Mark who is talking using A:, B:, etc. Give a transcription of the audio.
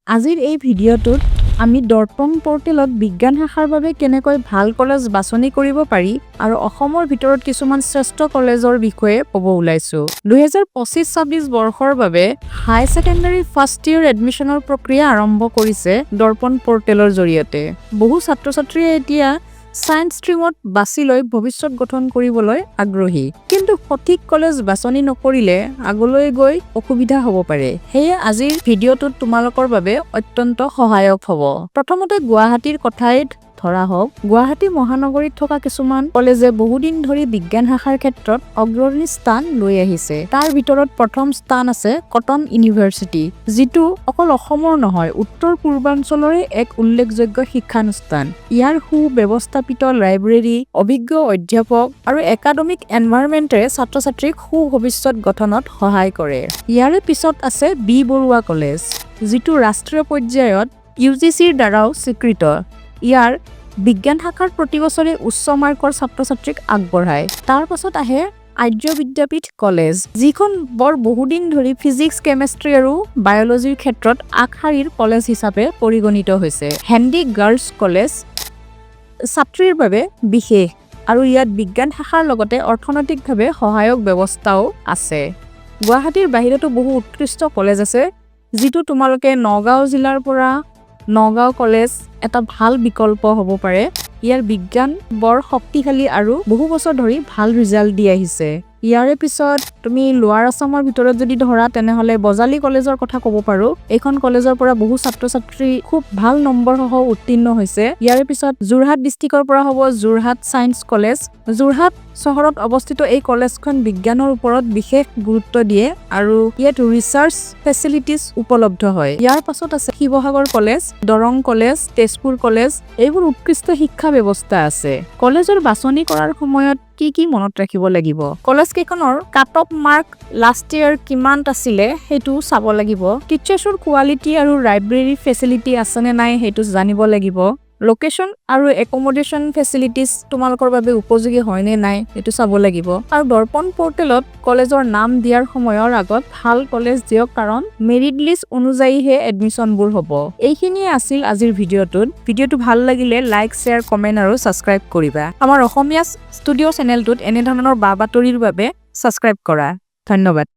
A: আজিৰ এই ভিডিঅ'টোত আমি দৰ্পণ পোৰ্টেলত বিজ্ঞান শাখাৰ বাবে কেনেকৈ ভাল কলেজ বাছনি কৰিব পাৰি আৰু অসমৰ ভিতৰত কিছুমান শ্ৰেষ্ঠ কলেজৰ বিষয়ে ক'ব ওলাইছো 2025-26 বৰ্ষৰ বাবে হাই সেকেন্ডাৰী ফাৰ্ষ্ট ইয়াৰ এডমিশনৰ প্ৰক্ৰিয়া আৰম্ভ কৰিছে দৰ্পণ পোৰ্টেলৰ জৰিয়তে বহু ছাত্ৰ-ছাত্ৰীয়ে এতিয়া সায়েন্স ষ্ট্ৰীমত বাছি লৈ ভৱিষ্যত গঠন কৰিবলৈ আগ্ৰহী কিন্তু সঠিক কলেজ বাছনি নকৰিলে আগলৈ গৈ অসুবিধা হ'ব পাৰে হেয়ে আজিৰ ভিডিঅ'টোত তোমালোকৰ বাবে অত্যন্ত সহায়ক হ'ব প্ৰথমতে গুৱাহাটীৰ কথাই ধৰা হওক গুৱাহাটী মহানগৰীত থকা কিছুমান কলেজে বহুদিন ধৰি বিজ্ঞান শাখাৰ ক্ষেত্ৰত অগ্ৰণী স্থান লৈ আহিছে তাৰ ভিতৰত প্ৰথম স্থান আছে কটন ইউনিভাৰ্চিটি যিটো অকল অসমৰ নহয় উত্তৰ পূৰ্বাঞ্চলৰে এক উল্লেখযোগ্য শিক্ষানুষ্ঠান ইয়াৰ সুব্যৱস্থাপিত লাইব্ৰেৰী অভিজ্ঞ অধ্যাপক আৰু একাডেমিক এনভাইৰনমেণ্টে ছাত্ৰ-ছাত্ৰীক সুভৱিষ্যত গঠনত সহায় কৰে ইয়াৰে পিছত আছে বি বৰুৱা কলেজ যিটো ৰাষ্ট্ৰীয় পৰ্যায়ত UGCৰ দ্বাৰাও স্বীকৃত ইয়াৰ বিজ্ঞান শাখাৰ প্ৰতি বছৰে উচ্চ মাৰ্কৰ ছাত্ৰ-ছাত্ৰীক আগবঢ়ায় তাৰ পাছত আহে আৰ্য বিদ্যাপীঠ কলেজ যিখন বৰ বহুদিন ধৰি ফিজিক্স কেমেষ্ট্ৰি আৰু বায়'লজিৰ ক্ষেত্ৰত আগশাৰীৰ কলেজ হিচাপে পৰিগণিত হৈছে হেণ্ডি গাৰ্লছ কলেজ ছাত্ৰীৰ বাবে বিশেষ আৰু ইয়াত বিজ্ঞান শাখাৰ লগতে অৰ্থনৈতিকভাৱে সহায়ক ব্যৱস্থাও আছে গুৱাহাটীৰ বাহিৰতো বহু উৎকৃষ্ট কলেজ আছে যিটো তোমালোকে নগাঁও জিলাৰ পৰা নগাঁও কলেজ এটা ভাল বিকল্প হ'ব পাৰে ইয়াৰ বিজ্ঞান বৰ শক্তিশালী আৰু বহু বছৰ ধৰি ভাল ৰিজাল্ট দি আহিছে ইয়াৰে পিছত তুমি লোৱাৰ আসামৰ ভিতৰত যদি ধৰা তেনেহলে বজালী কলেজৰ কথা ক'ব পাৰো এইখন কলেজৰ পৰা বহু ছাত্ৰ-ছাত্ৰী খুব ভাল নম্বৰ সহ উত্তীৰ্ণ হৈছে ইয়াৰে পিছত যোৰহাট ডিষ্ট্ৰিক্টৰ পৰা হ'ব যোৰহাট সায়েন্স কলেজ যোৰহাট চহৰত অৱস্থিত এই কলেজখন বিজ্ঞানৰ ওপৰত বিশেষ গুৰুত্ব দিয়ে আৰু ইয়াত ৰিচাৰ্চ ফেচিলিটিজ উপলব্ধ হয় ইয়াৰ পাছত আছে Sivasagar college Darrang college Tezpur college এইবোৰ উৎকৃষ্ট শিক্ষা ব্যৱস্থা আছে কলেজৰ বাছনি কৰাৰ সময়ত কি মনত ৰাখিব লাগিব কলেজ কেইখনৰ cut off mark last year কিমান আছিলে হেতু চাব লাগিব টিচাৰ্ছৰ কোৱালিটি আৰু লাইব্ৰেৰী ফেচিলিটি আছে নে নাই হেতু জানিব লাগিব লোকেশন আৰু একমোডেশন ফেচিলিটিজ তোমালোকৰ বাবে উপযোগী হয় নে নাই এটো চাব লাগিব আৰু দৰ্পণ পোৰ্টেলত কলেজৰ নাম দিয়াৰ সময়ৰ আগত ভাল কলেজ দিয়ক কাৰণ মেৰিট লিষ্ট অনুযায়ীহে এডমিশনবোৰ হ'ব এইখিনিয়ে আছিল আজিৰ ভিডিঅ'টো ভাল লাগিলে লাইক শেয়াৰ কমেন্ট আৰু সাবস্ক্ৰাইব কৰিবা আমাৰ অসমীয়া ষ্টুডিঅ' চেনেলটোত এনে ধৰণৰ বাতৰিৰ বাবে সাবস্ক্ৰাইব কৰা ধন্যবাদ